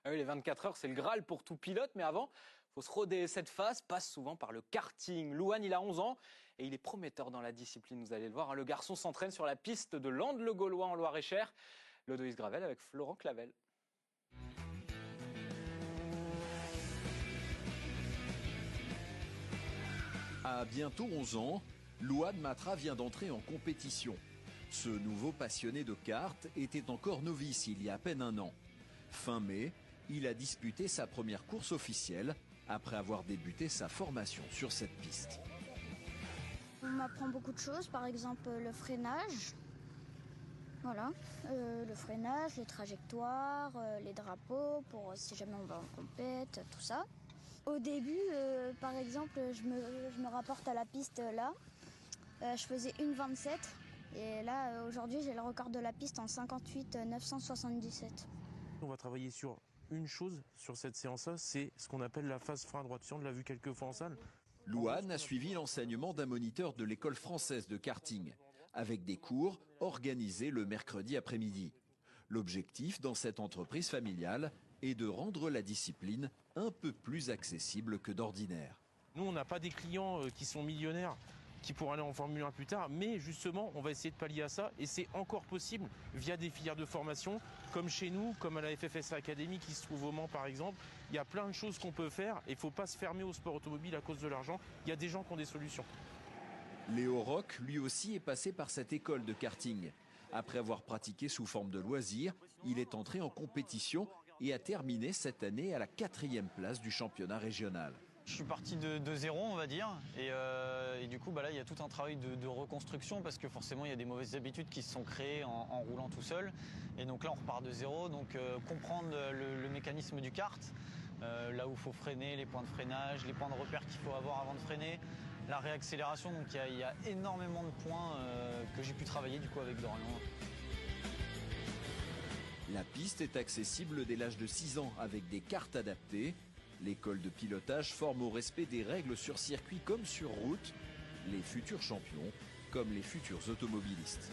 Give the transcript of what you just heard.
Ah oui, les 24 heures, c'est le Graal pour tout pilote, mais avant, faut se roder. Cette phase passe souvent par le karting. Louane, il a 11 ans et il est prometteur dans la discipline, vous allez le voir. Le garçon s'entraîne sur la piste de Landes-le-Gaulois en Loir-et-Cher. L'Odoïs Gravel avec Florent Clavel. À bientôt 11 ans, Louane Matra vient d'entrer en compétition. Ce nouveau passionné de kart était encore novice il y a à peine un an. Fin mai, il a disputé sa première course officielle après avoir débuté sa formation sur cette piste. On m'apprend beaucoup de choses, par exemple le freinage. Voilà, le freinage, les trajectoires, les drapeaux pour si jamais on va en compète, tout ça. Au début, par exemple, je me rapporte à la piste là. Je faisais 1,27 et là, aujourd'hui, j'ai le record de la piste en 58 977. On va travailler sur une chose sur cette séance-là, c'est ce qu'on appelle la phase frein droite. On l'a vu quelques fois en salle. Louane a suivi l'enseignement d'un moniteur de l'école française de karting, avec des cours organisés le mercredi après-midi. L'objectif dans cette entreprise familiale est de rendre la discipline un peu plus accessible que d'ordinaire. Nous, on n'a pas des clients qui sont millionnaires, qui pourraient aller en Formule 1 plus tard, mais justement, on va essayer de pallier à ça, et c'est encore possible via des filières de formation, comme chez nous, comme à la FFSA Academy qui se trouve au Mans par exemple. Il y a plein de choses qu'on peut faire, et il ne faut pas se fermer au sport automobile à cause de l'argent. Il y a des gens qui ont des solutions. Léo Roch, lui aussi, est passé par cette école de karting. Après avoir pratiqué sous forme de loisir, il est entré en compétition et a terminé cette année à la 4e place du championnat régional. Je suis parti de zéro, on va dire, et du coup, là, il y a tout un travail de reconstruction parce que forcément, il y a des mauvaises habitudes qui se sont créées en roulant tout seul. Et donc là, on repart de zéro, donc comprendre le mécanisme du kart, là où il faut freiner, les points de freinage, les points de repère qu'il faut avoir avant de freiner, la réaccélération, donc il y a énormément de points que j'ai pu travailler du coup avec Dorian. La piste est accessible dès l'âge de 6 ans avec des cartes adaptées. L'école de pilotage forme au respect des règles sur circuit comme sur route, les futurs champions comme les futurs automobilistes.